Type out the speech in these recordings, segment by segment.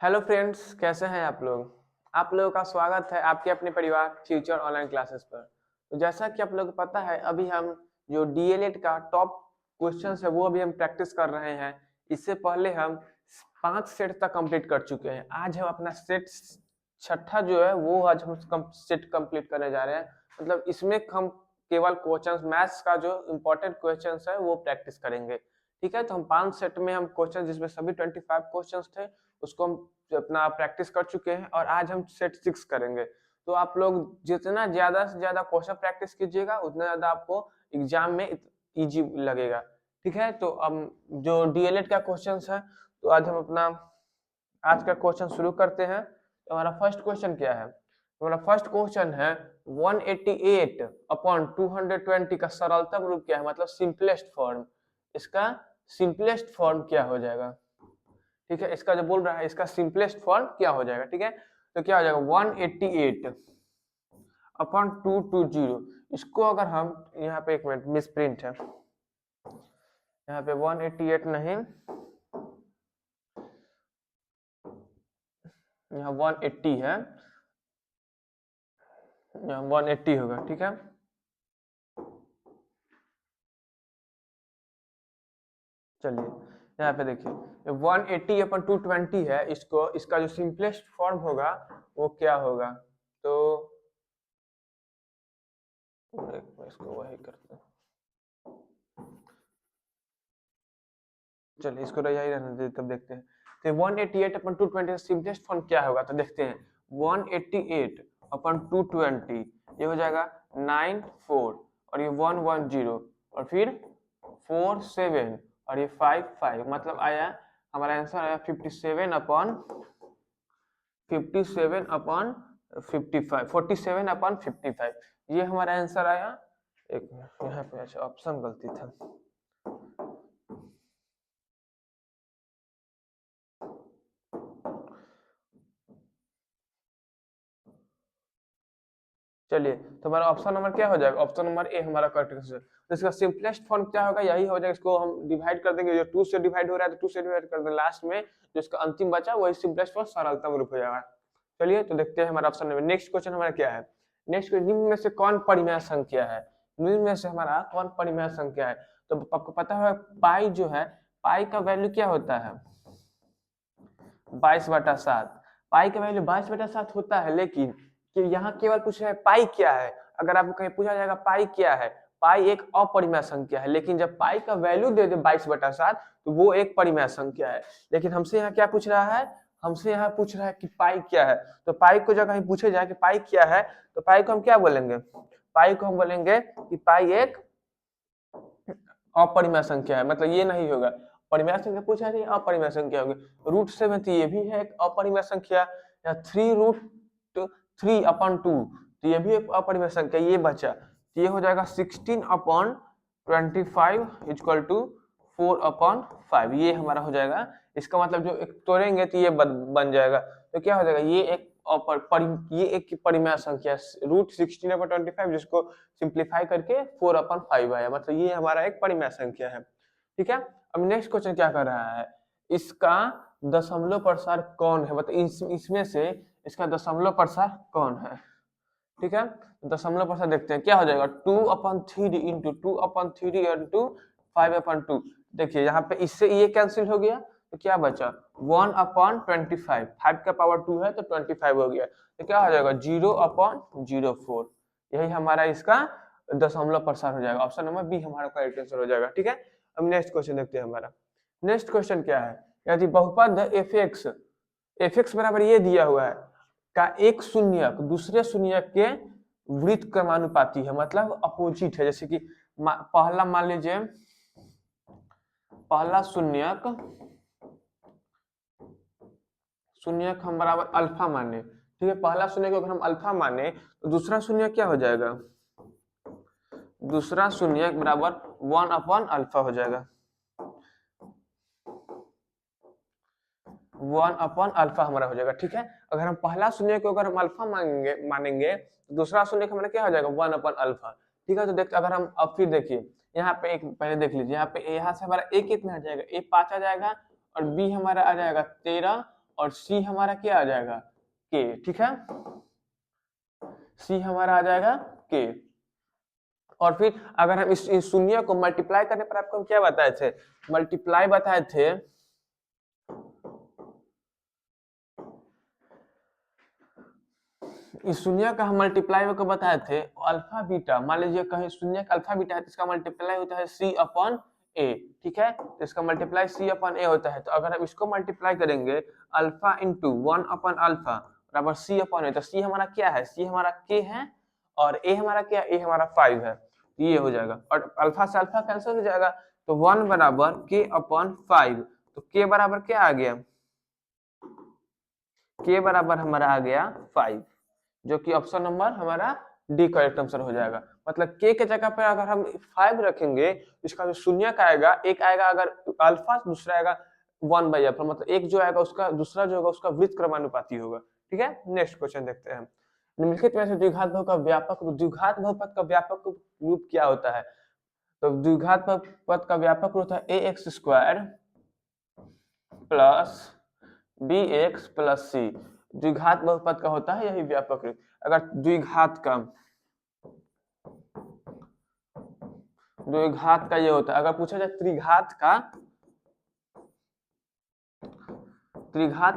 Hello friends, कैसे हैं आप लोग। आप लोगों का स्वागत है आपके अपने परिवार फ्यूचर ऑनलाइन क्लासेस पर। तो जैसा कि आप लोगों को पता है, अभी हम जो डीएलएड का टॉप क्वेश्चंस है वो अभी हम प्रैक्टिस कर रहे हैं। इससे पहले हम 5 सेट तक कंप्लीट कर चुके हैं। आज हम अपना सेट छठा जो है वो आज हम सेट कंप्लीट करने जा रहे हैं। मतलब इसमें हम केवल क्वेश्चंस मैथ्स का जो इम्पोर्टेंट क्वेश्चंस है वो प्रैक्टिस करेंगे। ठीक है, तो हम 5 सेट में हम क्वेश्चन जिसमें सभी 25 क्वेश्चंस थे उसको हम अपना प्रैक्टिस कर चुके हैं और आज हम सेट 6 करेंगे। तो आप लोग जितना ज्यादा से ज्यादा क्वेश्चन प्रैक्टिस कीजिएगा उतना ज्यादा आपको एग्जाम में इजी लगेगा। ठीक है, तो अब जो डीएलएड का क्वेश्चन है तो आज हम अपना आज का क्वेश्चन शुरू करते हैं। तो हमारा फर्स्ट क्वेश्चन क्या है? तो हमारा फर्स्ट क्वेश्चन है 188 अपॉन 220 का सरलतम रूप क्या है, मतलब सिंपलेस्ट फॉर्म। इसका सिंपलेस्ट फॉर्म क्या हो जाएगा? ठीक है, इसका जो बोल रहा है इसका सिंपलेस्ट फॉर्म क्या हो जाएगा। ठीक है, तो क्या हो जाएगा 188 अपॉन 220। इसको अगर हम यहाँ पे एक मिनट मिस प्रिंट है, यहाँ पे 188 नहीं, यहाँ 180 है, यहाँ 180 होगा। ठीक है, चलिए यहाँ पे देखिए 180 अपन 220 है, इसको इसका जो सिंपलेस्ट फॉर्म होगा वो क्या होगा। तो इसको वही करते हैं, चलिए इसको यही रहने दे, तब देखते हैं। तो 188 अपन 220 का सिंपलेस्ट फॉर्म क्या होगा, तो देखते हैं 188 अपन 220 ये हो जाएगा 94 और ये 110 और फिर 47 और ये 55, मतलब आया हमारा आंसर आया 57 अपॉन 55 ये हमारा आंसर आया। एक यहाँ पे अच्छा ऑप्शन गलती था। चलिए, तो हमारा ऑप्शन नंबर क्या हो जाएगा? ऑप्शन नंबर ए हमारा करेक्ट आंसर। तो इसका सिंपलेस्ट फॉर्म क्या होगा, यही हो जाएगा। इसको हम डिवाइड कर देंगे, जो 2 से डिवाइड हो रहा है तो 2 से डिवाइड कर देंगे, लास्ट में जो इसका अंतिम बचा वही सिंपलेस्ट फॉर्म सरलतम रूप हो जाएगा। चलिए, तो देखते हैं हमारा ऑप्शन नंबर। नेक्स्ट क्वेश्चन हमारा क्या है? नेक्स्ट निम्न में से कौन परिमेय संख्या है? निम्न में से हमारा कौन परिमेय संख्या है? तो आपको पता है पाई जो है, पाई का वैल्यू क्या होता है? 22/7। पाई का वैल्यू 22/7 होता है, लेकिन कि यहाँ केवल पूछ है पाई क्या है। अगर आपको कहीं पूछा जाएगा पाई क्या है, पाई एक अपरिमेय संख्या है, लेकिन जब पाई का वैल्यू दे दे 22/7 तो वो एक परिमेय संख्या है। लेकिन हमसे यहाँ क्या पूछ रहा है? हमसे यहाँ पूछ रहा है कि पाई क्या है। तो पाई को जब कहीं पूछे जाए कि पाई क्या है, तो पाई को हम क्या बोलेंगे? पाई को हम बोलेंगे कि पाई एक अपरिमेय संख्या है। मतलब ये नहीं होगा परिमेय संख्या पूछा है, अपरिमेय संख्या होगी। √7 ये भी है एक अपरिमेय संख्या, या 3√3/2 तो ये भी एक अपरिमेय संख्या। ये बचा तो ये हो जाएगा 16/25 = 4/5। ये हमारा हो जाएगा। इसका मतलब जो एक तोड़ेंगे तो ये बन जाएगा। तो क्या हो जाएगा? ये एक परिमेय संख्या √16/25 जिसको सिंप्लीफाई करके 4/5 आया, मतलब ये हमारा एक परिमेय संख्या है। ठीक है, अब नेक्स्ट क्वेश्चन क्या कर रहा है? इसका दशमलव प्रसार कौन है, मतलब इसमें से इसका दशमलव प्रसार कौन है? ठीक है, दशमलव प्रसार देखते हैं क्या हो जाएगा। 2/3 इंटू 2/3 इंटू 5/2। देखिए यहाँ पे इससे ये कैंसिल हो गया तो क्या बचा 1/25। 5 का पावर 2 है तो 25 हो गया, तो क्या हो जाएगा 0/04। यही हमारा इसका दशमलव प्रसार हो जाएगा। ऑप्शन नंबर बी हमारा करेक्ट आंसर हो जाएगा। ठीक है, अब नेक्स्ट क्वेश्चन देखते हैं हमारा। नेक्स्ट क्वेश्चन क्या है? यदि बहुपद f(x) बराबर ये दिया हुआ है का एक शून्यक दूसरे शून्यक के वृत्त क्रमानुपाती है, मतलब अपोजिट है। जैसे कि पहला मान लीजिए, पहला शून्यक हम बराबर अल्फा माने। ठीक है, पहला शून्यक अगर हम अल्फा माने तो दूसरा शून्यक क्या हो जाएगा? दूसरा शून्यक बराबर 1/अल्फा हो जाएगा। 1/अल्फा हमारा हो जाएगा। ठीक है, अगर हम पहला शून्य को अगर हम अल्फा मानेंगे तो दूसरा शून्य हमारा क्या हो जाएगा 1/अल्फा। ठीक है, तो देखते अगर हम अब फिर देखिए यहाँ पे एक पहले देख लीजिए, यहाँ पे यहाँ से हमारा a कितना आ जाएगा? a 5 आ जाएगा और b हमारा आ जाएगा 13 और सी हमारा क्या आ जाएगा के, ठीक है, सी हमारा आ जाएगा के। और फिर अगर हम इस शून्य को मल्टीप्लाई करने पर आपको हम क्या बताए थे, मल्टीप्लाई बताए थे, इस शून्य का हम मल्टीप्लाई को बताए थे अल्फा बीटा, मान लीजिए कहीं शून्य का अल्फा बीटा है तो इसका मल्टीप्लाई होता है सी अपॉन ए, ठीक है, तो इसका मल्टीप्लाई सी अपॉन ए होता है। तो अगर हम इसको मल्टीप्लाई करेंगे अल्फा इंटू 1 अपॉन अल्फा बराबर सी अपॉन ए, तो सी हमारा क्या है, सी हमारा के है, और ए हमारा क्या, ए हमारा 5 है, ये हो जाएगा। और अल्फा से अल्फा कैंसिल हो जाएगा, तो 1 बराबर के अपॉन 5, तो के बराबर क्या आ गया, के बराबर हमारा आ गया 5, जो कि ऑप्शन नंबर हमारा डी करेक्ट आंसर हो जाएगा। मतलब के के जगह पर अगर हम 5 रखेंगे, इसका जो शून्य का आएगा, एक आएगा अगर अल्फा, दूसरा आएगा 1 बाई अल्फा, मतलब एक जो आएगा उसका दूसरा जो होगा उसका वृत्त क्रमानुपाती होगा, ठीक है। नेक्स्ट क्वेश्चन देखते हैं। निम्नलिखित में से द्विघात बहुपद का व्यापक रूप, द्विघात बहुपद का व्यापक रूप क्या होता है, तो द्विघात बहुपद का व्यापक रूप है ax square plus bx plus c, द्विघात बहुपद का होता है यही व्यापक रूप। अगर द्विघात का ये होता है, अगर पूछा जाए त्रिघात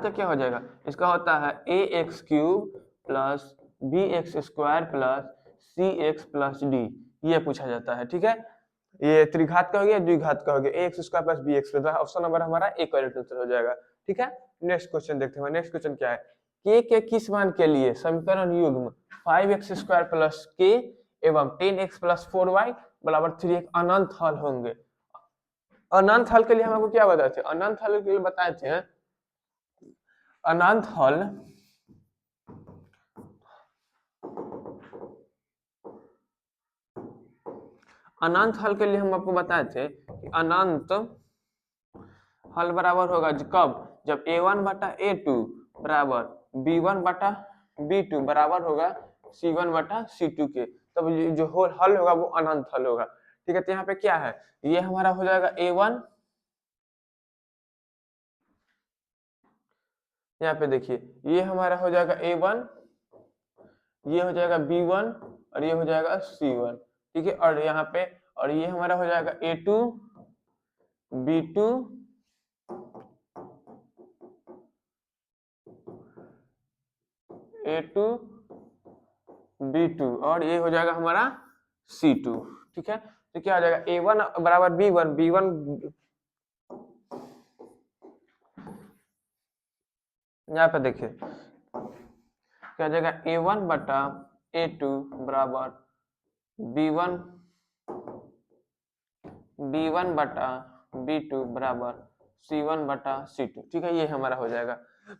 का क्या हो जाएगा, इसका होता है ax cube plus bx square plus cx plus d, ये पूछा जाता है, ठीक है। ये त्रिघात का हो गया, द्विघात का हो गया, ax square plus bx plus, option number हमारा ए करेक्ट आंसर हो जाएगा, ठीक है। नेक्स्ट क्वेश्चन देखते हैं। नेक्स्ट क्वेश्चन क्या है, k के किस मान के लिए समीकरण युग्म 5x स्क्वायर प्लस k एवं 10x प्लस 4y बराबर 3 एक अनंत हल होंगे। अनंत हल के लिए हम आपको क्या बताए थे, अनंत हल के लिए बताए थे, अनंत हल के लिए हम आपको बताए थे कि अनंत हल बराबर होगा कब, जब a1 बटा a2 बराबर b1 बटा b2 बराबर होगा c1 बटा c2 के, तब जो हल होगा वो अनंत हल होगा, ठीक है। तो यहाँ पे क्या है, ये हमारा हो जाएगा a1, यहाँ पे देखिए ये हमारा हो जाएगा a1, ये हो जाएगा b1 और ये हो जाएगा c1, ठीक है। और यहाँ पे और ये हमारा हो जाएगा a2 b2 a2 b2 और ये हो जाएगा हमारा c2, ठीक है। तो क्या हो जाएगा a1 बराबर b1, b1 यहाँ पे देखिए क्या हो जाएगा a1 बटा a2 बराबर b1 बटा b2 बराबर c1 बटा c2, ठीक है, ये हमारा हो जाएगा।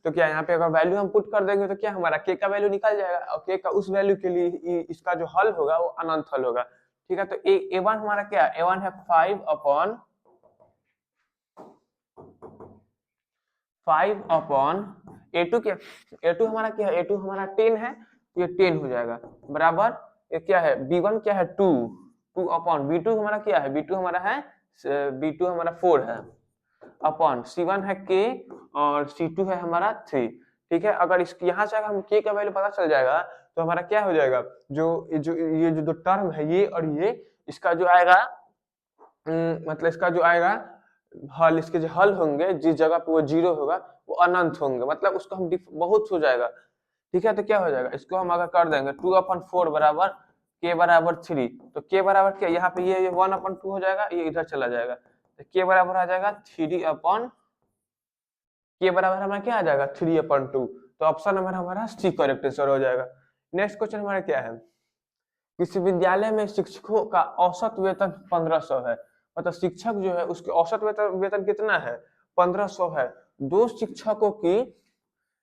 तो क्या यहाँ पे अगर वैल्यू हम पुट कर देंगे तो क्या हमारा k का वैल्यू निकल जाएगा, और k का उस वैल्यू के लिए इसका जो हल होगा वो अनंत हल होगा, ठीक है। तो a1 हमारा क्या है, a1 है 5 अपॉन a2 क्या, a2 हमारा क्या है, a2 हमारा 10 है, ये 10 हो जाएगा बराबर, ये क्या है b1 क्या है 2 अपॉन b2 हमारा क्या है, b2 हमारा 4 है, अपॉन c1 है k और c2 है हमारा 3, ठीक है। अगर इसकी यहाँ से अगर हम k का वैल्यू पता चल जाएगा तो हमारा क्या हो जाएगा, ये जो टर्म है ये और ये, इसका जो आएगा मतलब इसका जो आएगा हल, इसके जो हल होंगे जिस जगह पे वो 0 होगा वो अनंत होंगे, मतलब उसको हम बहुत हो जाएगा, ठीक है। तो क्या हो जाएगा, इसको हम अगर कर देंगे 2/4 बराबर k बराबर 3, तो k बराबर क्या, यहाँ पे ये 1/2 हो जाएगा, ये इधर चला जाएगा, तो k बराबर आ जाएगा 3 k बराबर हमारा क्या आ जाएगा 3/2, तो ऑप्शन नंबर हमारा सी करेक्ट आंसर हो जाएगा। नेक्स्ट क्वेश्चन हमारा क्या है, किसी विद्यालय में शिक्षकों का औसत वेतन 1500 है, मतलब शिक्षक जो है उसके औसत वेतन कितना है 1500 है। दो शिक्षकों की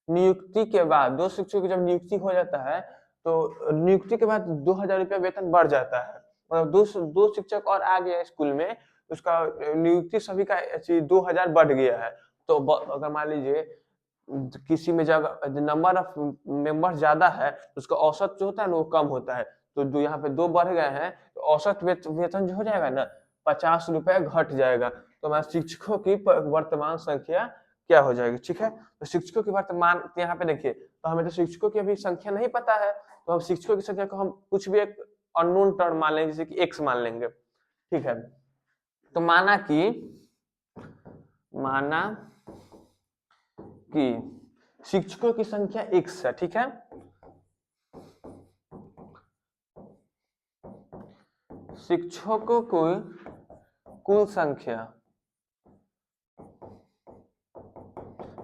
नियुक्ति के बाद, दो शिक्षकों की जब नियुक्ति हो जाता है तो नियुक्ति के बाद 2000 रुपया वेतन बढ़ जाता है, मतलब दो शिक्षक और आ गया स्कूल में, उसका नियुक्ति सभी का 2000 बढ़ गया है। तो अगर मान लीजिए किसी में जगह नंबर ऑफ मेंबर ज्यादा है तो उसका औसत जो होता है ना वो कम होता है, तो जो यहाँ पे 2 बढ़ गए हैं तो औसत वेतन जो हो जाएगा ना 50 रुपए घट जाएगा। तो हमारे शिक्षकों की वर्तमान संख्या क्या हो जाएगी, ठीक है। तो शिक्षकों की वर्तमान यहाँ पे देखिए, तो हमें तो शिक्षकों की अभी संख्या नहीं पता है, तो हम शिक्षकों की संख्या को हम कुछ भी एक अननोन टर्म मान लेंगे, जैसे कि x मान लेंगे, ठीक है। तो माना कि शिक्षकों की संख्या x है, ठीक है। शिक्षकों को कुल संख्या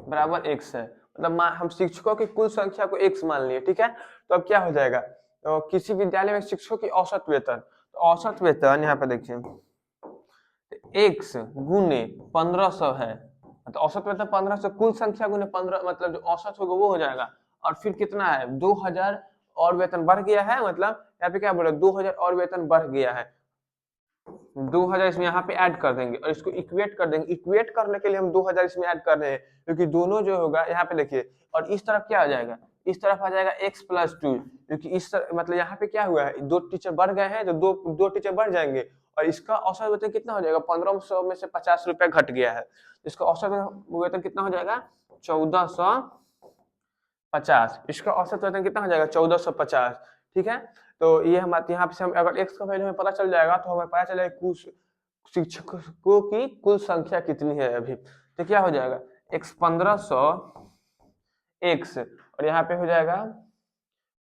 बराबर x है, मतलब हम शिक्षकों की कुल संख्या को x मान लिए, ठीक है। तो अब क्या हो जाएगा, तो किसी विद्यालय में शिक्षकों की औसत वेतन, तो औसत वेतन यहाँ पे देखिए x गुने 1500 है, तो औसत वेतन 1500, कुल संख्या गुने 15, मतलब जो औसत होगा वो हो जाएगा। और फिर कितना है, 2000 और वेतन बढ़ गया है, मतलब यहाँ पे क्या बोला, 2000 और वेतन बढ़ गया है, 2000 इसमें यहाँ पे ऐड कर देंगे और इसको इक्वेट कर देंगे। इक्वेट करने के लिए हम 2000 इसमें ऐड कर रहे हैं, क्योंकि दोनों जो होगा यहाँ पे देखिए, और इस तरफ क्या आ जाएगा, इस तरफ आ जाएगा x+2, क्योंकि इस तरफ मतलब यहाँ पे क्या हुआ है, 2 टीचर बढ़ गए हैं, तो दो टीचर बढ़ जाएंगे, और इसका औसत वेतन कितना हो जाएगा, 1500 में से 50 रुपया घट गया है, इसका औसत वेतन कितना हो जाएगा, 1450। इसका औसत वेतन कितना हो जाएगा, 1450, ठीक है। तो ये हम यहाँ पे हम अगर x का वैल्यू हमें पता चल जाएगा, तो हमें पता चलेगा कुल शिक्षकों की कुल संख्या कितनी है अभी। तो क्या हो जाएगा, x 1500 x, और यहाँ पे हो जाएगा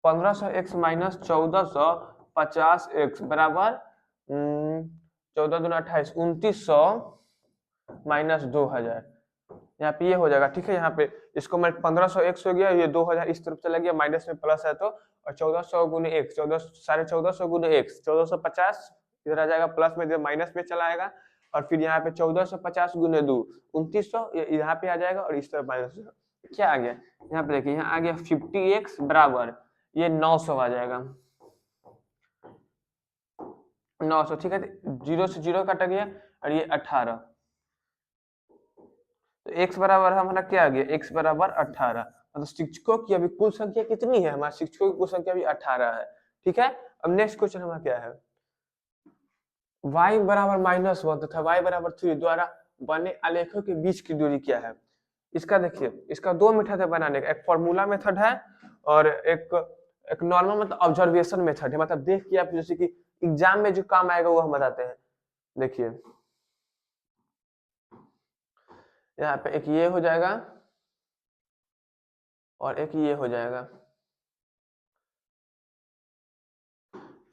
1500 x माइनस 1450 x बराबर 14 दूना 28, 2900 माइनस 2000, यहाँ पे ये हो जाएगा, ठीक है। यहाँ पे इसको मैं 1500 x हो गया, ये 2000 इस तरफ चला गया, माइनस में प्लस है तो, और 1400 गुने x, 1450 गुने x 1450 इधर आ जाएगा, प्लस में इधर माइनस में चला आएगा, और फिर यहाँ पे 1450 गुने 2 2900 यहाँ पे आ जाएगा, और इस तरफ माइनस क्या आ गया, यहाँ पे देखिए, यहाँ आ गया 50x बराबर ये 900 आ जाएगा, 900, ठीक है। 0 से 0 कट गया, और ये 18, तो x बराबर हमारा क्या आ गया, x बराबर 18, मतलब शिक्षकों की अभी कुल संख्या कितनी है, हमारे शिक्षकों की कुल संख्या अभी 18 है, ठीक है। अब नेक्स्ट क्वेश्चन हमारा क्या है, y बराबर -1 तथा y बराबर 3 द्वारा बने आलेखों के बीच की दूरी क्या है। इसका देखिए, इसका दो मेथड है बनाने का, एक फॉर्मूला मेथड है और एक नॉर्मल मतलब ऑब्जर्वेशन मेथड है, मतलब देख के आप जैसे कि एग्जाम में जो काम आएगा वो हम बताते हैं। देखिए यहाँ पे एक ये हो जाएगा और एक ये हो जाएगा,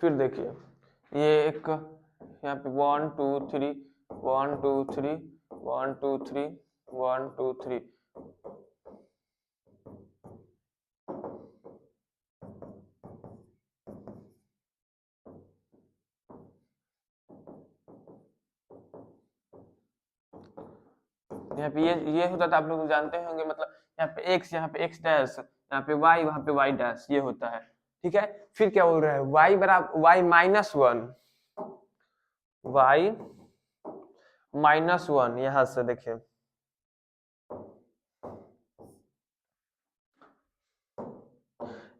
फिर देखिए ये एक यहाँ पे 1 2 3 1 2 3 1 2 3 1 2 3, यहाँ पे ये होता था, आप लोग जानते होंगे, मतलब यहाँ पे x, यहाँ पे x डैश, यहाँ पे y, वहां पे y डैश, ये होता है, ठीक है। फिर क्या बोल रहा है, y बराबर y माइनस वन, यहां से देखिए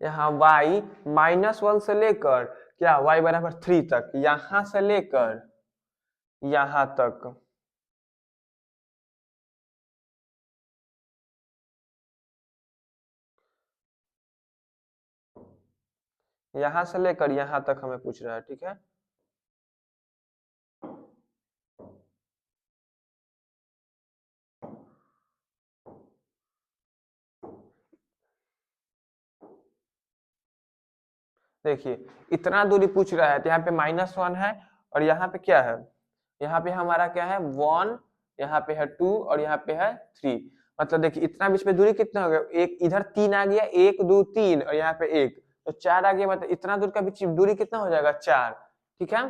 यहाँ y -1 से लेकर क्या y बराबर 3 तक, यहां से लेकर यहां तक, यहां से लेकर यहां तक हमें पूछ रहा है, ठीक है। देखिए इतना दूरी पूछ रहा है, तो यहाँ पे -1 है, और यहाँ पे क्या है, यहाँ पे हमारा क्या है 1, यहाँ पे है 2, और यहाँ पे है 3, मतलब देखिए इतना बीच में दूरी कितना हो गया, एक इधर 3 आ गया, 1 2 3, और यहाँ पे 1, तो 4 आ गया, मतलब इतना दूर का बीच दूरी कितना हो जाएगा, 4, ठीक है।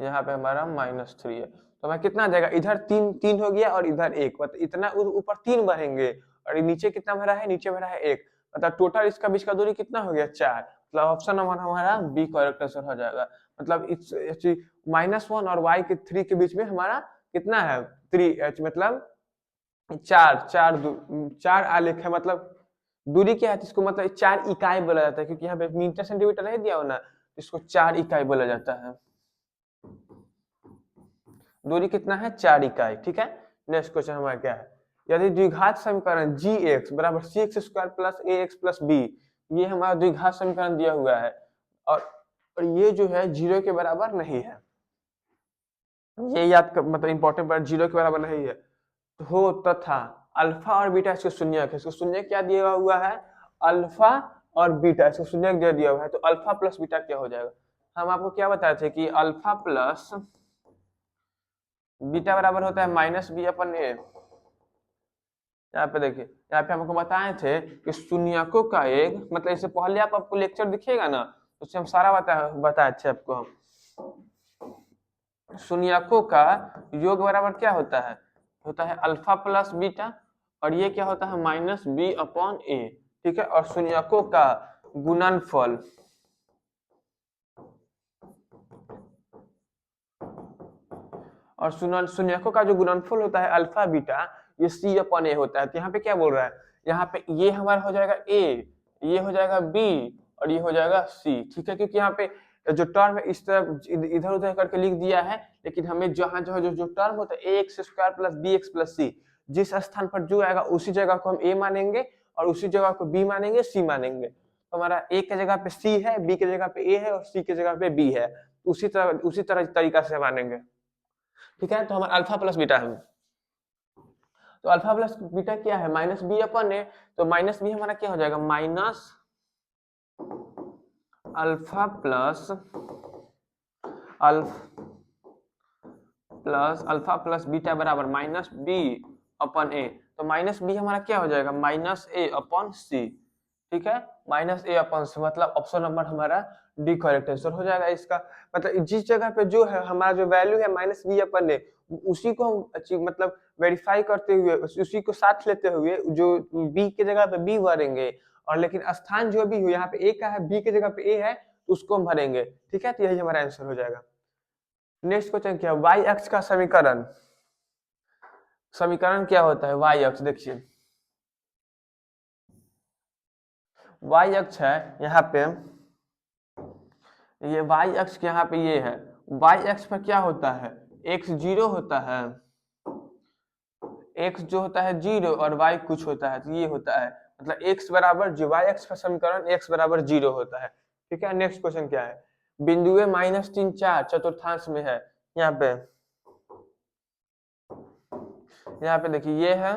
यहाँ पे हमारा -3 है, तो हमें कितना आ जाएगा, इधर 3 हो गया और इधर 1, मतलब इतना ऊपर 3 बढ़ेंगे, और नीचे कितना भरा है, नीचे भरा है 1, मतलब टोटल इसका बीच का दूरी कितना हो गया, 4, मतलब ऑप्शन नंबर हमारा बी करेक्ट आंसर हो जाएगा। मतलब इस -1 और y के 3 के बीच में हमारा कितना है 3, मतलब 4 आलेख है, मतलब दूरी क्या है, इसको मतलब 4 इकाई बोला जाता है, क्योंकि यहाँ पे मीटर सेंटीमीटर नहीं दिया हो ना, इसको 4 इकाई बोला जाता है। दूरी कितना है 4 इकाई, ठीक है। नेक्स्ट क्वेश्चन हमारा क्या है, यदि द्विघात समीकरण gx बराबर cx square plus ax plus b, ये हमारा द्विघात समीकरण दिया हुआ है और ये जो है 0 के बराबर नहीं है, ये याद मतलब इंपॉर्टेंट पार्ट, 0 के बराबर नहीं है हो तथा अल्फा और बीटा इसको शून्यक है। इसको शून्यक क्या दिया हुआ है, अल्फा और बीटा, इसको शून्यक दे दिया हुआ है, तो अल्फा प्लस बीटा क्या हो जाएगा। हम आपको क्या बताए थे कि अल्फा प्लस बीटा बराबर होता है माइनस बी अपन ए। यहाँ पे देखिए, यहाँ पे हमको बताए थे कि शून्यकों का एक मतलब इससे पहले आपको लेक्चर दिखेगा ना, उससे हम सारा बताए थे आपको। हम शून्यकों का योग बराबर क्या होता है अल्फा प्लस बीटा, और ये क्या होता है माइनस बी अपॉन ए, ठीक है। और शून्यकों का गुणनफल और शून्यकों का जो गुणनफल होता है अल्फा बीटा, ये सी अपॉन ए होता है। तो यहाँ पे क्या बोल रहा है, यहाँ पे ये हमारा हो जाएगा ए, ये हो जाएगा बी और ये हो जाएगा सी, ठीक है। क्योंकि यहाँ पे जो टर्म है इस तरह इधर उधर करके लिख दिया है, लेकिन हमें जहां जहां जो टर्म होता है a x square plus b x plus c, जिस स्थान पर जो आएगा उसी जगह को हम ए मानेंगे और उसी जगह को बी मानेंगे, सी मानेंगे। तो हमारा ए के जगह पे सी है, बी के जगह पे ए है और सी के जगह पे बी है, उसी तरह तरीका से मानेंगे, ठीक है। तो हमारा अल्फा प्लस बीटा है, तो अल्फा प्लस बीटा क्या है माइनस बी अपन है, तो माइनस बी हमारा क्या हो जाएगा माइनस अल्फा प्लस बीटा बराबर माइनस बी अपन ए। तो माइनस बी हमारा क्या हो जाएगा माइनस ए अपन सी, ठीक है। माइनस ए अपन सी मतलब ऑप्शन नंबर हमारा डी करेक्ट आंसर हो जाएगा इसका। मतलब जिस जगह पे जो है हमारा जो वैल्यू है माइनस बी अपन ए, उसी को हम मतलब वेरीफाई करते हुए उसी को साथ लेते हुए जो बी के जगह पे बी भरेंगे, और लेकिन स्थान जो भी हो यहाँ पे ए का है बी के जगह पे ए है तो उसको हम भरेंगे, ठीक है। तो यही हमारा आंसर हो जाएगा। नेक्स्ट क्वेश्चन क्या है, वाई अक्ष का समीकरण क्या होता है। वाई अक्ष देखिए, वाई अक्ष है यहाँ पे, ये वाई अक्ष के यहाँ पे ये है, वाई अक्ष पर क्या होता है एक्स 0 होता है, एक्स जो होता है 0 और वाई कुछ होता है, तो ये होता है मतलब एक्स बराबर जो वाई अक्ष का समीकरण एक्स बराबर 0 होता है, ठीक है। नेक्स्ट क्वेश्चन क्या है, बिंदुए -3 4 चतुर्थांश में है। यहाँ पे देखिए ये है,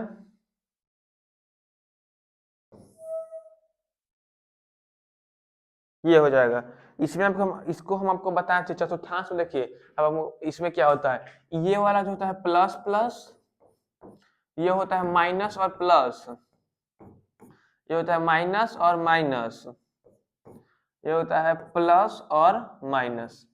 ये हो जाएगा। इसमें इसको हम आपको बताए थे चतुर्थांश में। देखिए अब हम इसमें क्या होता है, ये वाला जो होता है प्लस प्लस, ये होता है माइनस और प्लस, ये होता है माइनस और माइनस, ये होता है प्लस और माइनस,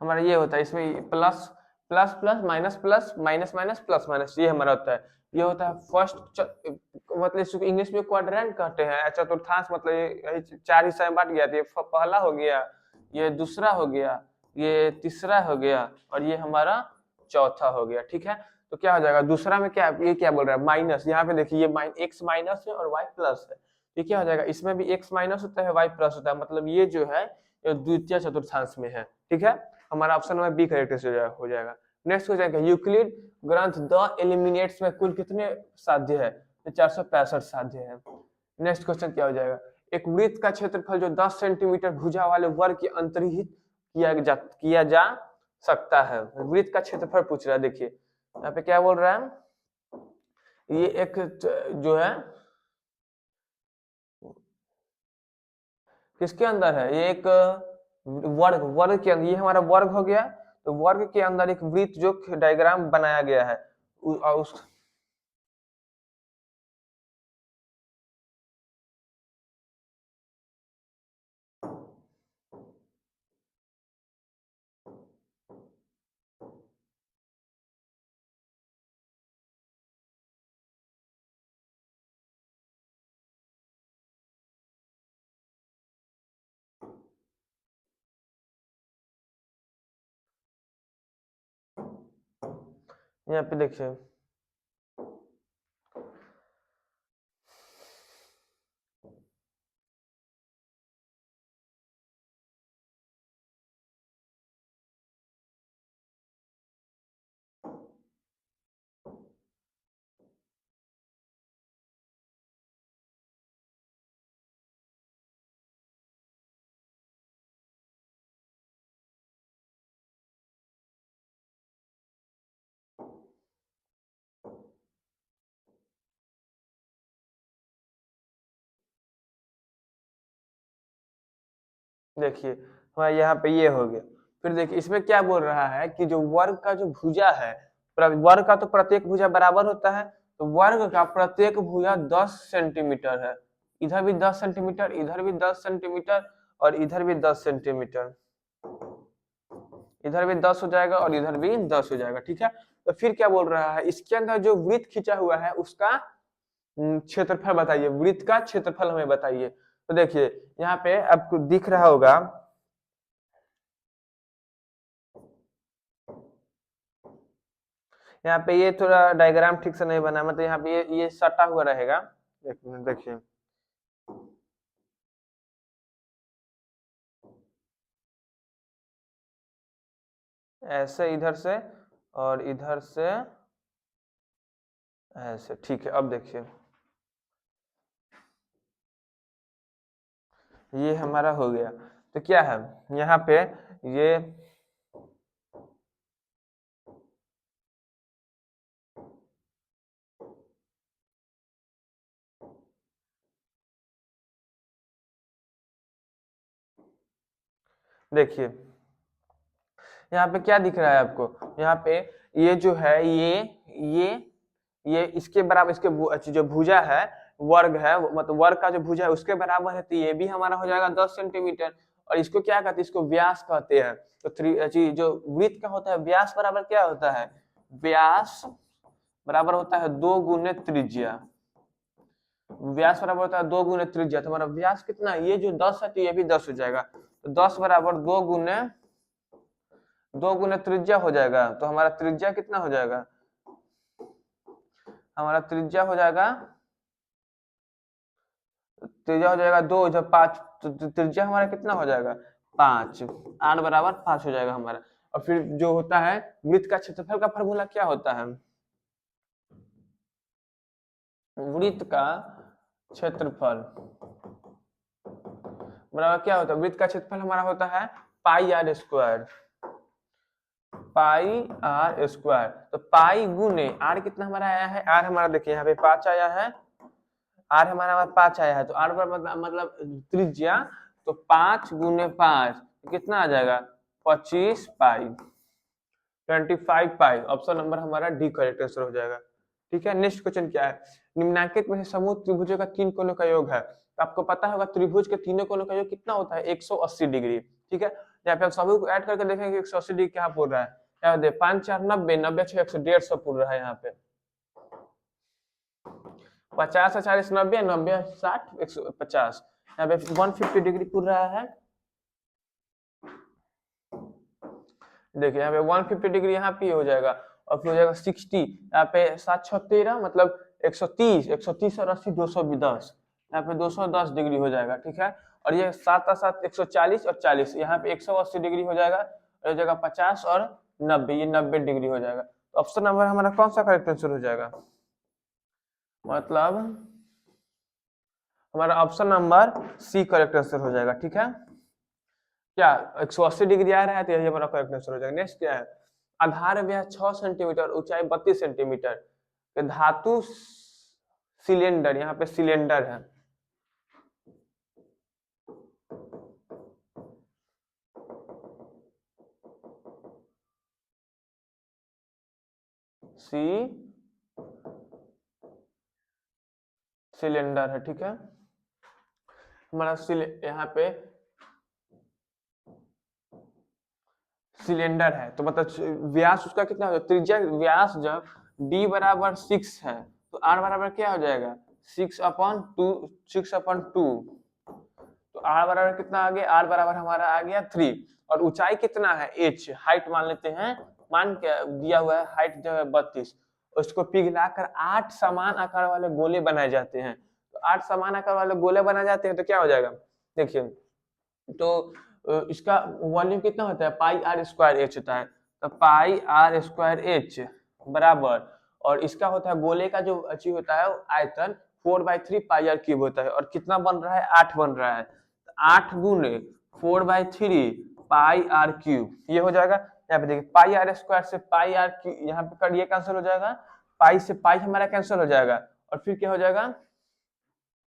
हमारा ये होता है इसमें plus plus plus minus plus minus minus plus minus, ये हमारा होता है। ये होता है फर्स्ट मतलब इसको इंग्लिश में क्वाड्रेंट कहते हैं। चतुर्थांश मतलब ये 4 हिस्सा में बांट गया, ये पहला हो गया, ये दूसरा हो गया, ये तीसरा हो गया और ये हमारा चौथा हो गया, ठीक है। तो क्या हो जाएगा दूसरा में, क्या ये क्या बोल रहा है माइनस, यहाँ पे देखिए ये एक्स माइनस है और वाई प्लस है, ये क्या हो जाएगा इसमें भी एक्स माइनस होता है वाई प्लस होता है, मतलब ये जो है ये द्वितीय चतुर्थांश में है, ठीक है। हमारा ऑप्शन नंबर बी करेक्ट हो जाएगा। नेक्स्ट क्वेश्चन है, यूक्लिड ग्रंथ द एलिमिनेट्स में कुल कितने साध्य है, तो 465 साध्य है। नेक्स्ट क्वेश्चन क्या हो जाएगा, एक वृत्त का क्षेत्रफल जो 10 सेंटीमीटर भुजा वाले वर्ग के अंतर्हित किया जा सकता है। वृत्त का क्षेत्रफल पूछ रहा है, देखिए यहाँ पे क्या बोल रहा है, ये एक जो है किसके अंदर है, ये एक वर्ग के अंदर, ये हमारा वर्ग हो गया, तो वर्ग के अंदर एक वृत्त जो डायग्राम बनाया गया है उस यहाँ पे देखिए देखिए हमारे यहाँ पे ये हो गया। फिर देखिए इसमें क्या बोल रहा है कि जो वर्ग का जो भुजा है, वर्ग का तो प्रत्येक भुजा बराबर होता है, तो वर्ग का प्रत्येक भुजा 10 सेंटीमीटर है। इधर भी 10 सेंटीमीटर, इधर भी 10 सेंटीमीटर और इधर भी 10 सेंटीमीटर। इधर भी 10 हो जाएगा और इधर भी 10 हो जाएगा, ठीक है। तो फिर क्या बोल रहा है, इसके अंदर जो वृत्त खींचा हुआ है उसका क्षेत्रफल बताइए, वृत्त का क्षेत्रफल हमें बताइए। तो देखिए यहाँ पे आपको दिख रहा होगा, यहाँ पे ये थोड़ा डायग्राम ठीक से नहीं बना, मतलब यहाँ पे ये सटा हुआ रहेगा। एक मिनट देखिए, ऐसे इधर से और इधर से ऐसे, ठीक है। अब देखिए ये हमारा हो गया। तो क्या है यहाँ पे ये देखिए यहाँ पे क्या दिख रहा है आपको, यहाँ पे ये जो है ये इसके बराबर, इसके जो भुजा है, वर्ग है, मतलब वर्ग का जो भुजा है उसके बराबर है, तो ये भी हमारा हो जाएगा 10 सेंटीमीटर। और इसको क्या कहते हैं, इसको व्यास कहते हैं। तो जो वृत्त का होता है व्यास बराबर क्या होता है, व्यास बराबर होता है 2 गुने त्रिज्या। व्यास बराबर होता है 2 गुने त्रिज्या। तो हमारा व्यास कितना है, ये जो 10 है तो ये भी 10 हो जाएगा। तो 10 बराबर 2 गुने त्रिज्या हो जाएगा। तो हमारा त्रिज्या कितना हो जाएगा, हमारा त्रिज्या हो जाएगा, त्रिज्या हो जाएगा 2 जब 5, तो त्रिज्या हमारा कितना हो जाएगा 5, 8 बराबर 5 हो जाएगा हमारा। और फिर जो होता है वृत्त का क्षेत्रफल का फॉर्मूला क्या होता है, वृत्त का क्षेत्रफल बराबर क्या होता है, वृत्त का क्षेत्रफल हमारा होता है pi r square, pi r square. तो पाई गुने आर कितना हमारा आया है, आर हमारा देखिए यहाँ पे 5 आया है, आर हमारा 5 आया है। तो आर पर मतलब त्रिज्या, तो 5 गुने 5 कितना आ जाएगा 25 पाई, 25 पाई। ऑप्शन नंबर हमारा डी करेक्ट आंसर हो जाएगा, ठीक है। नेक्स्ट क्वेश्चन क्या है, निम्नांकित में से समूह त्रिभुजों का 3 कोणों का योग है। तो आपको पता होगा त्रिभुज के तीनों कोणों का योग कितना होता है 180 डिग्री, ठीक है। यहाँ पे हम सभी को ऐड करके देखेंगे 180 डिग्री क्या बोल रहा है, क्या दे 5 4 90, 90 6 150 पूर रहा है यहाँ पे, 50 40 90, 90 60 150, यहाँ पे 150 डिग्री पूर रहा है। देखिए यहाँ पे 150 डिग्री यहाँ पे हो जाएगा, और फिर हो जाएगा 60, यहाँ पे 7 6 13 मतलब 130, 130 और 80 210, यहाँ पे 210 डिग्री हो जाएगा, ठीक है। और ये 7 7 140 और 40, यहाँ पे 180 डिग्री हो जाएगा, और हो जाएगा 50 और 90, ये 90 डिग्री हो जाएगा। तो ऑप्शन नंबर हमारा कौन सा करेक्ट आंसर हो जाएगा, मतलब हमारा option number C correct answer हो जाएगा, ठीक है। क्या 180 डिग्री आ रहा है, तो यही हमारा करेक्ट आंसर हो जाएगा। नेक्स्ट क्या है, आधार व्यास 6 सेंटीमीटर, ऊंचाई 32 सेंटीमीटर, धातु सिलेंडर, यहाँ पे सिलेंडर है, सी सिलेंडर है, ठीक है। हमारा यहाँ पे सिलेंडर है, तो मतलब व्यास उसका कितना हो जाएगा, त्रिज्या व्यास जब d बराबर 6 है तो r बराबर क्या हो जाएगा 6/2, 6/2। तो r बराबर कितना आ गया, r बराबर हमारा आ गया 3। और ऊंचाई कितना है h, हाइट मान लेते हैं, मान के दिया हुआ है हाइट जो है 32, उसको पिघलाकर 8 समान आकार वाले गोले बनाए जाते हैं। तो 8 समान आकार वाले गोले बनाए जाते हैं तो क्या हो जाएगा, देखिए तो इसका वॉल्यूम कितना होता है पाई आर स्क्वायर एच होता है। तो पाई आर स्क्वायर एच बराबर, और इसका होता है गोले का जो अचीव होता है आयतन 4/3 पाई आर क्यूब होता है, और कितना बन रहा है 8 बन रहा है। तो 8 गुने 4/3 पाई आर क्यूब ये हो जाएगा। यहाँ पे देखिए पाई आर स्क्वायर से पाई आर क्यूब, यहाँ पे कर ये कैंसिल हो जाएगा, पाई से पाई हमारा कैंसिल हो जाएगा, और फिर क्या हो जाएगा,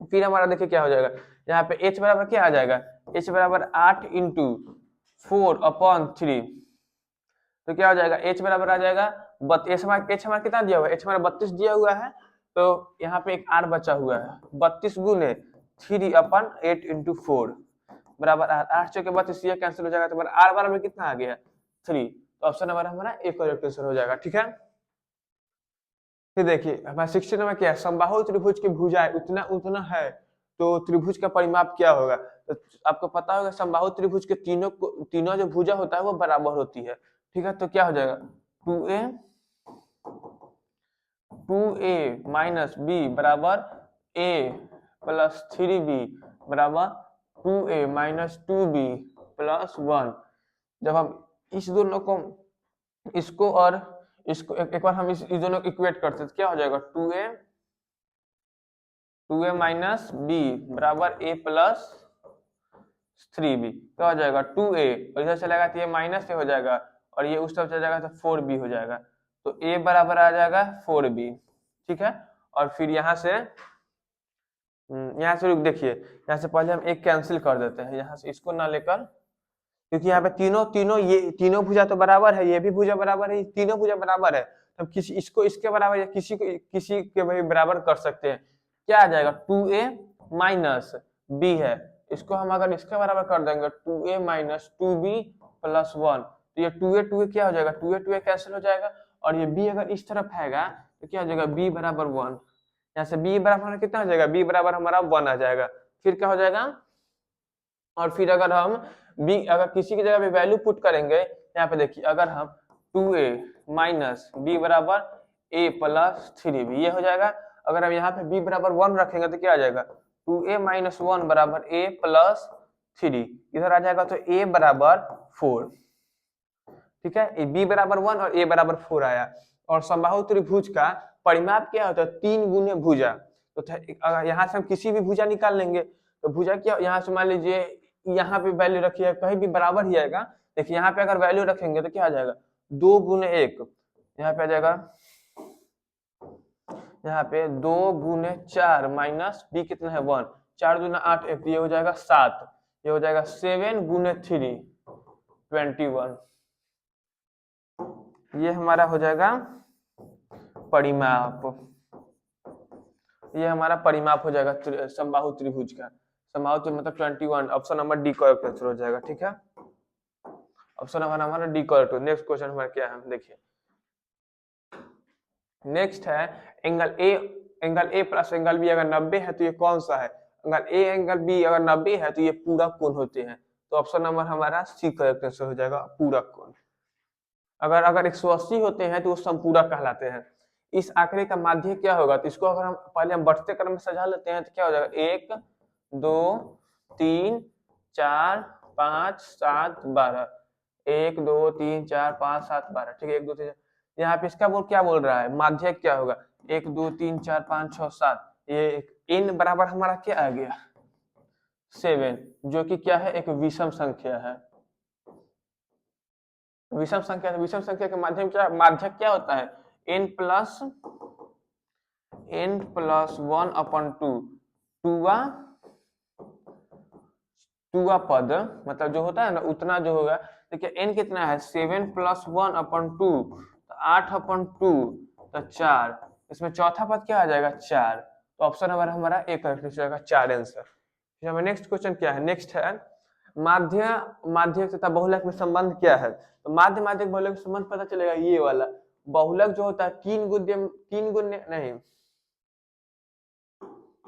फिर हमारा देखिए क्या हो जाएगा, यहाँ पे h बराबर क्या आ जाएगा, h बराबर 8 इंटू 4/3, तो क्या हो जाएगा, h बराबर आ जाएगा h हमारा कितना दिया हुआ है, h हमारा 32 दिया हुआ है, तो यहाँ पे एक r बचा हुआ है, 32 गुने 3/8 इंटू 4 बराबर 8 चौके 32, ये कैंसिल हो जाएगा, तो r बराबर कितना आ गया 3, तो ऑप्शन नंबर हमारा एक करेक्ट आंसर हो जाएगा। ठीक है, फिर देखिए हमारा 16 नंबर क्या है, समबाहु त्रिभुज की भुजाएं उतना उतना है तो त्रिभुज का परिमाप क्या होगा। तो आपको पता होगा समबाहु त्रिभुज के तीनों जो भुजा होता है वो बराबर होती है। ठीक है, तो क्या हो जाएगा 2a माइनस बी बराबर a प्लस 3b बराबर 2a माइनस 2b प्लस 1। जब हम इस दोनों को इसको और इसको एक बार हम इस दोनों को इक्वेट करते हैं तो क्या हो जाएगा 2a माइनस बी बराबर a प्लस 3b, क्या हो जाएगा 2a, और इधर चलेगा तो ये माइनस ए हो जाएगा और ये उस तरफ चला जाएगा तो 4b हो जाएगा, तो a बराबर आ जाएगा 4b। ठीक है, और फिर यहाँ से देखिए यहाँ से पहले हम एक कैंसिल कर देते हैं, यहाँ से इसको ना लेकर, क्योंकि यहाँ पे ये तीनों भुजा तो बराबर है, ये भी भुजा बराबर है, तीनों भुजा बराबर है, तो हम किसी इसको इसके बराबर या किसी के भी बराबर कर सकते हैं। क्या आ जाएगा 2a माइनस बी है, इसको हम अगर इसके बराबर कर देंगे 2a माइनस 2b प्लस 1, तो ये 2a क्या हो जाएगा 2a कैंसिल हो जाएगा, और ये b अगर इस तरफ आएगा तो क्या हो जाएगा b बराबर 1, यहाँ से b बराबर कितना हो जाएगा, b बराबर हमारा 1 आ जाएगा। फिर क्या हो जाएगा, और फिर अगर हम b अगर किसी की जगह पे वैल्यू पुट करेंगे, यहाँ पे देखिए अगर हम 2a माइनस बी बराबर a प्लस 3b ये हो जाएगा, अगर हम यहाँ पे b बराबर 1 रखेंगे तो क्या आ जाएगा 2a माइनस 1 बराबर a प्लस 3, इधर आ जाएगा तो a बराबर 4। ठीक है, b बराबर 1 और a बराबर 4 आया, और समबाहु त्रिभुज का परिमाप क्या होता है 3 गुने भुजा, तो अगर यहाँ से हम किसी भी भुजा निकाल लेंगे तो भुजा क्या, यहाँ से मान लीजिए यहाँ पे वैल्यू रखिए कहीं भी बराबर ही आएगा, देखिए यहाँ पे अगर वैल्यू रखेंगे तो क्या आ जाएगा 2 गुने 1, यहाँ पे आ जाएगा यहाँ पे 2 गुने 4 माइनस बी कितना है 1, 4 दूना 8 1, ये हो जाएगा 7, ये हो जाएगा 7 गुने 3 21, ये हमारा हो जाएगा परिमाप, ये हमारा परिमाप हो जाएगा समबाहु त्रिभुज का, समबाहु त्रिभुज मतलब 21, option number D correct answer हो जाएगा। ठीक है, ऑप्शन नंबर हमारा डी करेक्ट। नेक्स्ट क्वेश्चन हमारा क्या है देखिए, नेक्स्ट है angle A plus angle B अगर 90 है तो ये कौन सा है, अगर ए एंगल बी अगर 90 है तो ये पूरक कोण होते हैं, तो ऑप्शन नंबर हमारा सी करेक्ट आंसर हो जाएगा पूरक कोण। अगर 180 होते हैं तो वो संपूरक कहलाते हैं। इस आंकड़े का माध्य क्या होगा, तो इसको अगर हम पहले हम बढ़ते क्रम में सजा लेते हैं तो क्या हो जाएगा 1 2 3 4 5 7 12, 1 2 3 4 5 7 12। ठीक है, 1 2 3 यहाँ पे इसका क्या बोल रहा है, माध्य क्या होगा 1 2 3 4 5 6 7, ये n बराबर हमारा क्या आ गया 7, जो कि क्या है एक विषम संख्या है। विषम संख्या के माध्यम क्या माध्य क्या होता है n प्लस 1/2 टूवा पद, मतलब जो होता है ना उतना जो होगा, देखिए n कितना है 7 प्लस 1/2 तो 8/2 तो 4, इसमें चौथा पद क्या आ जाएगा 4, तो ऑप्शन नंबर हमारा एक करेक्ट हो जाएगा 4 आंसर। फिर हमें नेक्स्ट क्वेश्चन क्या है, नेक्स्ट है माध्य तथा बहुलक में संबंध क्या है, तो माध्य बहुलक में संबंध पता चलेगा, ये वाला बहुलक जो होता है 3 गुणे नहीं,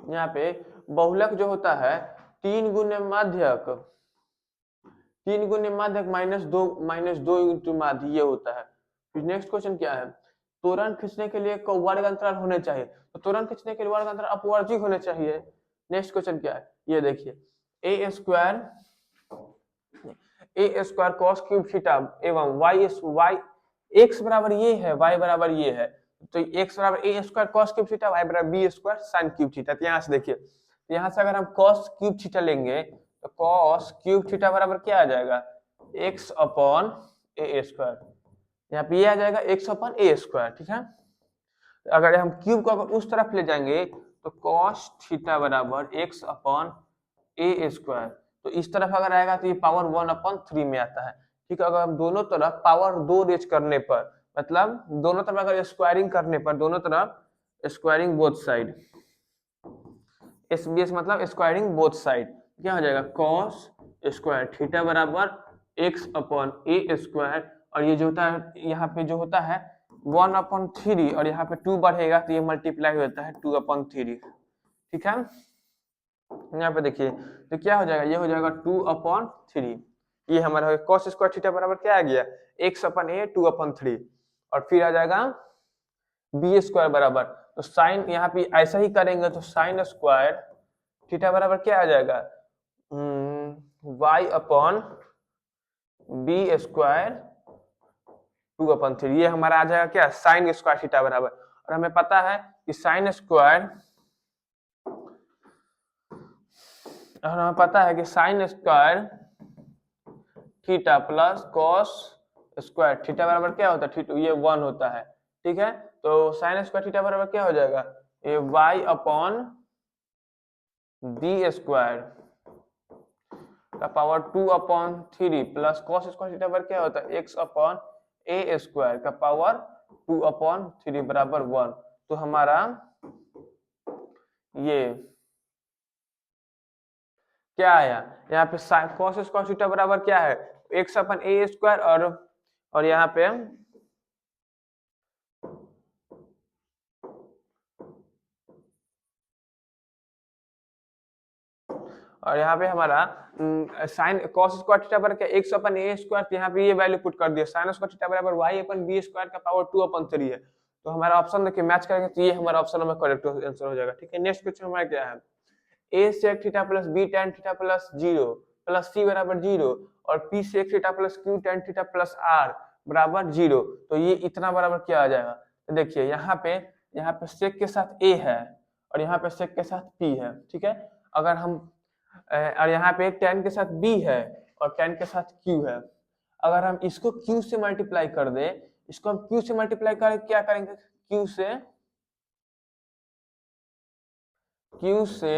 यहाँ पे बहुलक जो होता है 3 गुणे माध्यक -2 इंटू माध्य ये होता है। फिर नेक्स्ट क्वेश्चन क्या है, त्वरण खींचने के लिए वर्ग अंतराल होने चाहिए, तो त्वरण खींचने के लिए वर्ग अंतराल अपवर्जित होने चाहिए। नेक्स्ट क्वेश्चन क्या है, ये देखिए a square cos cube theta एवं y x बराबर ये है y बराबर ये है, तो x बराबर a square cos cube theta y बराबर b square sin cube theta. तो यहाँ से देखिए, यहाँ से अगर हम cos क्यूब थीटा लेंगे तो cos क्यूब थीटा बराबर क्या आ जाएगा x अपॉन a स्क्वायर, यहाँ पे ये आ जाएगा x अपॉन a स्क्वायर। ठीक है, अगर हम क्यूब को अगर उस तरफ ले जाएंगे तो cos थीटा बराबर x अपॉन ए स्क्वायर। तो इस तरफ अगर आएगा तो ये पावर 1/3 में आता है। ठीक है, अगर हम दोनों तरफ पावर 2 रेज करने पर, मतलब दोनों तरफ अगर स्क्वायरिंग करने पर, दोनों तरफ स्क्वायरिंग बोथ साइड, SBS मतलब स्क्वायरिंग बोथ साइड, क्या हो जाएगा cos स्क्वायर थीटा बराबर x/a स्क्वायर, और ये जो होता है यहाँ पे जो होता है 1/3, और यहाँ पे 2 बढ़ेगा तो ये मल्टीप्लाई होता है 2/3। ठीक है, यहाँ पे देखिए तो क्या हो जाएगा, ये हो जाएगा 2/3। ये हमारा cos स्क्वायर थीटा बराबर क्या आ गया, x/a 2/3, और फिर आ जाएगा b स्क्वायर बराबर, तो साइन यहाँ पे ऐसा ही करेंगे तो साइन स्क्वायर थीटा बराबर क्या आ जाएगा, y/b स्क्वायर 2/3। ये हमारा आ जाएगा क्या, साइन स्क्वायर थीटा बराबर, और हमें पता है कि साइन स्क्वायर, और हमें पता है कि sine square theta plus cos square theta बराबर क्या होता है, थीटा ये 1 होता है। ठीक है, तो साइन स्क्वायर थीटा बराबर क्या हो जाएगा, ये y/b स्क्वायर का power 2/3 plus cos square theta बराबर क्या होता है, x/a स्क्वायर का पावर 2/3 बराबर 1। तो हमारा ये क्या आया, यहाँ पे cos स्क्वायर थीटा बराबर क्या है, x/a स्क्वायर, और यहाँ पे हमारा साइन cos स्क्वायर थीटा बराबर क्या, x/a स्क्वायर, तो यहाँ पे ये वैल्यू पुट कर दिया, साइन स्क्वायर थीटा बराबर y/b स्क्वायर का पावर 2/3 है। तो हमारा ऑप्शन देखिए मैच करेंगे तो ये हमारा ऑप्शन में करेक्ट आंसर हो जाएगा। ठीक है, नेक्स्ट क्वेश्चन हमारा क्या है, a sec theta plus b tan theta plus 0 plus c बराबर 0, और p sec theta plus q tan theta plus r बराबर 0, तो ये इतना बराबर क्या आ जाएगा। तो देखिए यहाँ पे sec के साथ a है, और यहाँ पे sec के साथ p है। ठीक है, अगर हम और यहाँ पे tan के साथ b है, और tan के साथ q है, अगर हम इसको q से मल्टीप्लाई कर दे, इसको हम q से मल्टीप्लाई कर क्या करेंगे, q से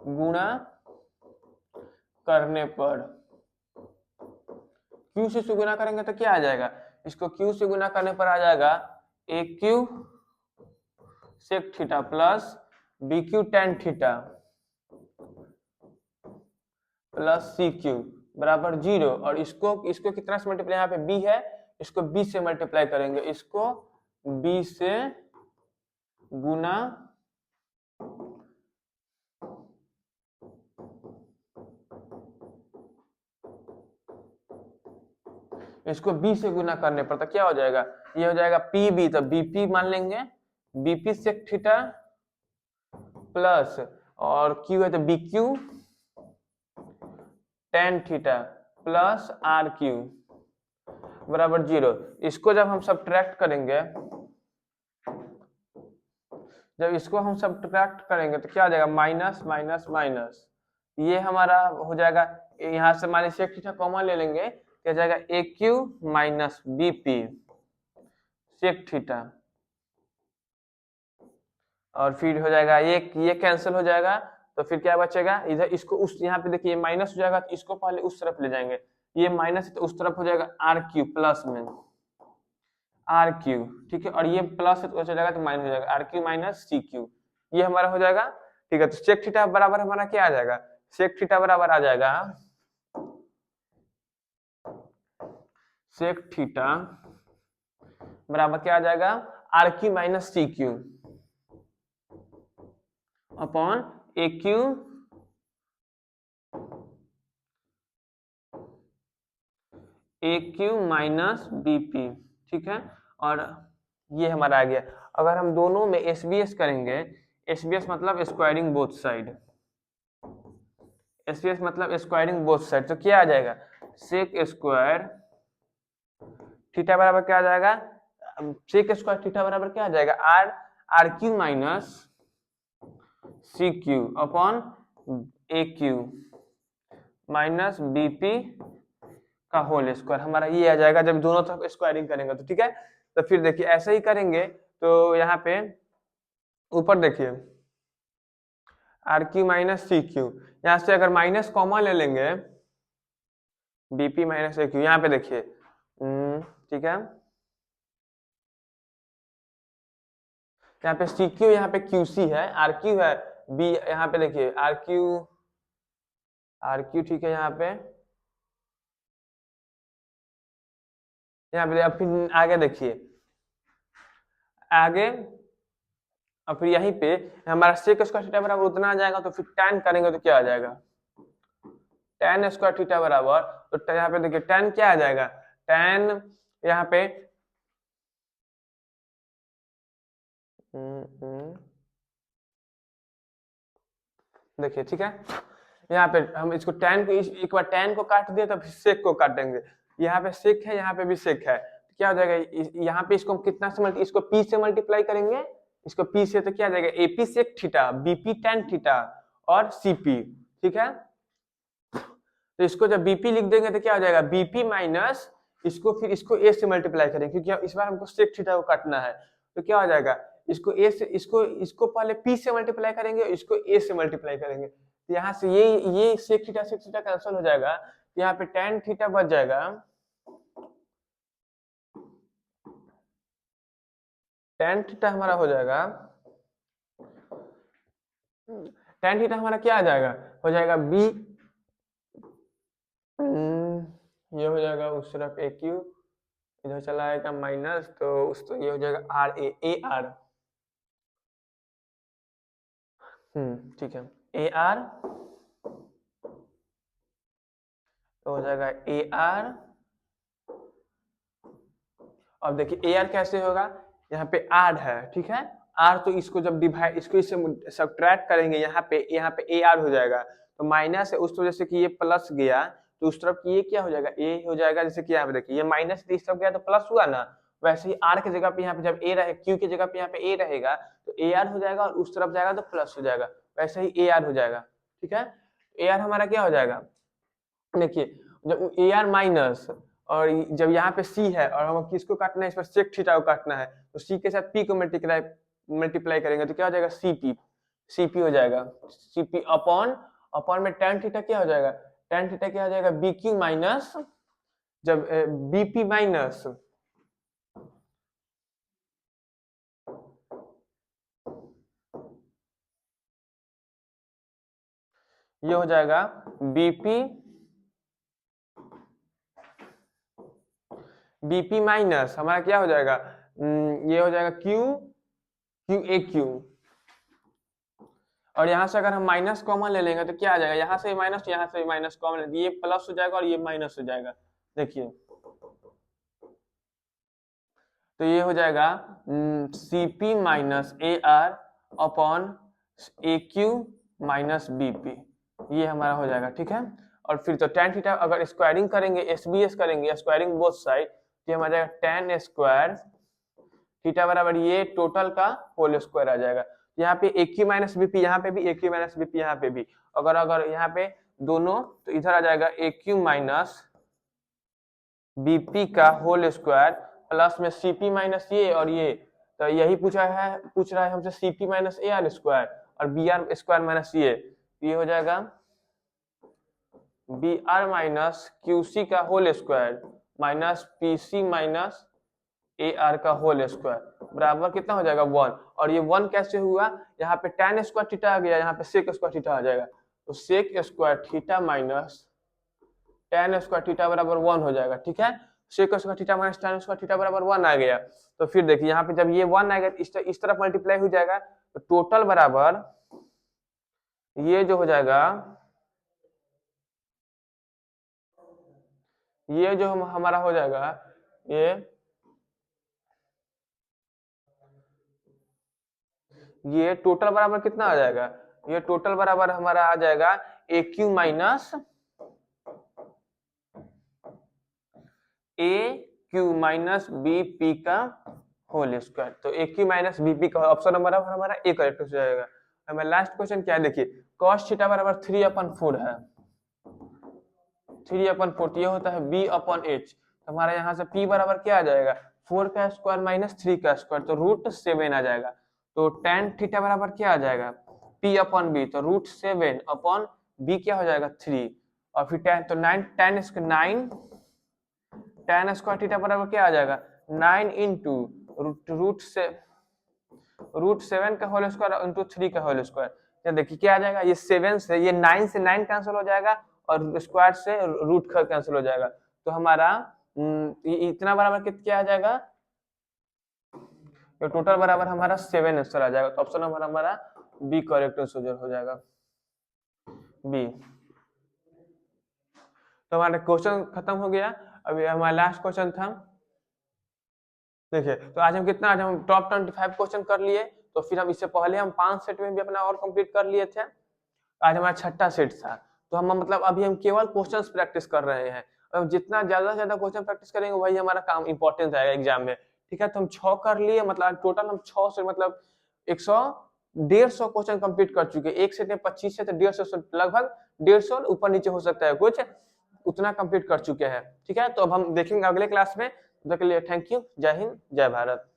गुणा करने पर, q से गुणा करेंगे तो क्या आ जाएगा, इसको q से गुणा करने पर आ जाएगा aq sec theta plus bq tan theta plus cq बराबर 0, और इसको कितना से मल्टीप्लाई, यहाँ पे b है, इसको b से मल्टीप्लाई करेंगे, इसको b से गुना इसको b से गुना करने पर तो क्या हो जाएगा, ये हो जाएगा pb, तो bp मान लेंगे, bp sec थीटा प्लस, और q है तो bq tan theta plus rq बराबर 0। इसको जब हम सब्ट्रैक्ट करेंगे, तो क्या आ जाएगा, माइनस माइनस माइनस, ये हमारा हो जाएगा, यहाँ से मान लीजिए सेक थीटा कॉमन ले लेंगे, क्या जाएगा AQ minus BP sec theta, और फिर हो जाएगा ये कैंसिल हो जाएगा, तो फिर क्या बचेगा, इधर इसको उस यहाँ पे देखिए माइनस हो जाएगा, तो इसको पहले उस तरफ ले जाएंगे, ये माइनस है तो उस तरफ हो जाएगा RQ प्लस में RQ। ठीक है, और ये प्लस है तो चलेगा तो माइनस हो जाएगा RQ माइनस CQ, ये हमारा हो जाएगा। ठीक है, तो सेक थीटा बराबर हमारा क्या आ जाएगा, सेक थीटा बराबर आ जाएगा, सेक थीटा बराबर क्या आ जाएगा, RQ minus CQ upon AQ minus BP। ठीक है, और ये हमारा आ गया। अगर हम दोनों में SBS करेंगे, SBS मतलब स्क्वायरिंग बोथ साइड, SBS मतलब स्क्वायरिंग बोथ साइड, तो क्या आ जाएगा, सेक स्क्वायर थीटा बराबर क्या आ जाएगा, सेक स्क्वायर थीटा बराबर क्या आ जाएगा, RQ minus CQ upon AQ minus BP का होल स्क्वायर, हमारा ये आ जाएगा जब दोनों तरफ स्क्वायरिंग करेंगे तो। ठीक है, तो फिर देखिए ऐसे ही करेंगे, तो यहाँ पे ऊपर देखिए RQ माइनस CQ, यहाँ से अगर माइनस कॉमन ले लेंगे बीपी माइनस ए क्यू, यहाँ पे देखिए ठीक है, यहाँ पे सी क्यू, यहाँ पे क्यू सी है, आर क्यू है, बी यहाँ पे देखिए आर क्यू ठीक है, यहाँ पे अब फिर आगे देखिए, आगे और फिर यहीं पे हमारा सेक स्क्वायर थीटा बराबर उतना आ जाएगा, तो फिर tan करेंगे तो क्या आ जाएगा, tan स्क्वायर थीटा बराबर, तो यहाँ पे देखिए tan क्या आ जाएगा, tan यहाँ पे देखिए ठीक है, यहाँ पे हम इसको tan को एक बार tan को काट दिए तो फिर सेक को काट देंगे, यहाँ पे सेक है, यहाँ पे भी सेक है, तो क्या हो जाएगा, यहाँ पे इसको कितना से इसको p से मल्टीप्लाई करेंगे, इसको p से, तो क्या आ जाएगा AP sec theta, BP tan theta और CP, ठीक है। तो इसको जब BP लिख देंगे तो क्या हो जाएगा, BP माइनस इसको, फिर इसको A से मल्टीप्लाई करेंगे क्योंकि इस बार हमको सेक थीटा को काटना है, तो क्या हो जाएगा, इसको A से, इसको पहले P से मल्टीप्लाई करेंगे, इसको A से मल्टीप्लाई करेंगे, तो यहाँ से ये सेक थीटा कैंसिल हो जाएगा, तो यहाँ पे tan थीटा बच जाएगा, tan थीटा हमारा हो जाएगा, tan थीटा हमारा क्या आ जाएगा, हो जाएगा B, ये हो जाएगा उस तरफ ए क्यू, इधर चला आएगा माइनस, तो उस तो ये हो जाएगा आर ए आर, ठीक है, ए आर, तो हो जाएगा ए आर, अब देखिए ए आर कैसे होगा, यहाँ पे आर है, ठीक है, आर तो इसको जब डिवाइड, इसको इससे सब्ट्रैक्ट करेंगे, यहाँ पे ए आर हो जाएगा, तो माइनस है उस तरह से कि ये प्लस गया, तो उस तरफ ये क्या हो जाएगा, ए हो जाएगा, जैसे कि यहाँ पे देखिए ये माइनस इस तरफ गया तो प्लस हुआ ना, वैसे ही आर की जगह पे यहाँ पे जब ए रहे, क्यू की जगह पे यहाँ पे ए रहेगा तो ए आर हो जाएगा, और उस तरफ जाएगा तो प्लस हो जाएगा, वैसे ही ए आर हो जाएगा, ठीक है। ए आर हमारा क्या हो जाएगा, देखिए जब ए आर माइनस, और जब यहाँ पे सी है और हम किसको काटना है, इस पर सेक थीटा को काटना है, तो सी के साथ पी को मल्टीप्लाई करेंगे तो क्या हो जाएगा, सीपी हो जाएगा, सीपी अपॉन में tan थीटा क्या हो जाएगा, tan थीटा क्या हो जाएगा, बी क्यू माइनस, जब बीपी माइनस ये हो जाएगा बीपी माइनस हमारा क्या हो जाएगा, ये हो जाएगा क्यू ए क्यू, और यहाँ से अगर हम माइनस कॉमन ले लेंगे तो क्या आ जाएगा, यहाँ से माइनस, यहाँ से माइनस कॉमन, ये प्लस हो जाएगा और ये माइनस हो जाएगा, देखिए तो ये हो जाएगा CP minus A are upon A Q minus BP, ये हमारा हो जाएगा, ठीक है। और फिर तो tan थीटा अगर स्क्वायरिंग करेंगे, SBS करेंगे, स्क्वायरिंग बोथ साइड, तो ये हमारा जाएगा tan स्क्वायर थीटा बराबर ये टोटल का होल स्क्वायर आ जाएगा, यहाँ पे ए क्यू माइनस बीपी, यहाँ पे भी ए क्यू माइनस बीपी, यहाँ पे भी, अगर यहाँ पे दोनों, तो इधर आ जाएगा ए क्यू माइनस बीपी का होल स्क्वायर प्लस में सीपी माइनस ये और ये, तो यही पूछ रहा है हमसे CP minus A R square और बी आर स्क्वायर माइनस ये हो जाएगा B R minus Q C का whole square minus P C minus A R का होल स्क्वायर बराबर कितना हो जाएगा 1, और ये 1 कैसे हुआ, यहाँ पे tan स्क्वायर थीटा आ गया, यहाँ पे सेक स्क्वायर थीटा आ जाएगा, तो sec square theta minus tan square theta बराबर 1 हो जाएगा, ठीक है। Sec square theta minus tan square theta बराबर 1 आ गया, तो फिर देखिए यहाँ पे जब ये 1 आएगा इस तरफ मल्टीप्लाई हो जाएगा, तो टोटल बराबर ये जो हो जाएगा, ये जो हमारा हो जाएगा, ये टोटल बराबर कितना आ जाएगा, ये टोटल बराबर हमारा आ जाएगा A Q minus B P का होल स्क्वायर, तो ए क्यू माइनस बी पी का ऑप्शन नंबर हमारा ए करेक्ट हो जाएगा। हमारा लास्ट क्वेश्चन क्या है, देखिए cos थीटा बराबर 3/4 है, 3/4 ये होता है b अपॉन h, हमारा यहाँ से p बराबर क्या आ जाएगा 4 का स्क्वायर माइनस 3 का स्क्वायर, तो √7 आ जाएगा, तो tan थीटा बराबर क्या आ जाएगा p अपॉन b, तो √7 अपॉन बी क्या हो जाएगा 3 और फिर tan, तो 9 tan स्क्वायर थीटा बराबर क्या आ जाएगा 9 इंटू रूट 7 का होल स्क्वायर इंटू 3 का होल स्क्वायर। देखिए क्या आ जाएगा, ये 7 से ये 9 से 9 कैंसिल हो जाएगा और स्क्वायर से रूट कैंसिल हो जाएगा, तो हमारा इतना बराबर क्या आ जाएगा, तो टोटल बराबर हमारा 7 आंसर आ जाएगा। तो ऑप्शन नंबर हमारा बी करेक्ट आंसर हो जाएगा, बी। तो हमारा क्वेश्चन खत्म हो गया। अभी हमारा लास्ट क्वेश्चन था, देखिए तो आज हम टॉप 25 क्वेश्चन कर लिए। तो फिर हम इससे पहले हम 5 सेट में भी अपना और कंप्लीट कर लिए थे। आज हमारा छठा सेट था। तो हम मतलब अभी हम केवल क्वेश्चंस प्रैक्टिस कर रहे हैं, और जितना ज्यादा से ज्यादा क्वेश्चन प्रैक्टिस करेंगे वही हमारा काम इंपॉर्टेंट आएगा एग्जाम में। ठीक है, तो हम 6 कर लिए, मतलब टोटल हम 6 से मतलब 150 क्वेश्चन कंप्लीट कर चुके। एक सेट में 25 से तो 150 लगभग 150 ऊपर नीचे हो सकता है कुछ, उतना कंप्लीट कर चुके हैं। ठीक है, तो अब हम देखेंगे अगले क्लास में। तब तक के लिए थैंक यू, जय हिंद, जय भारत।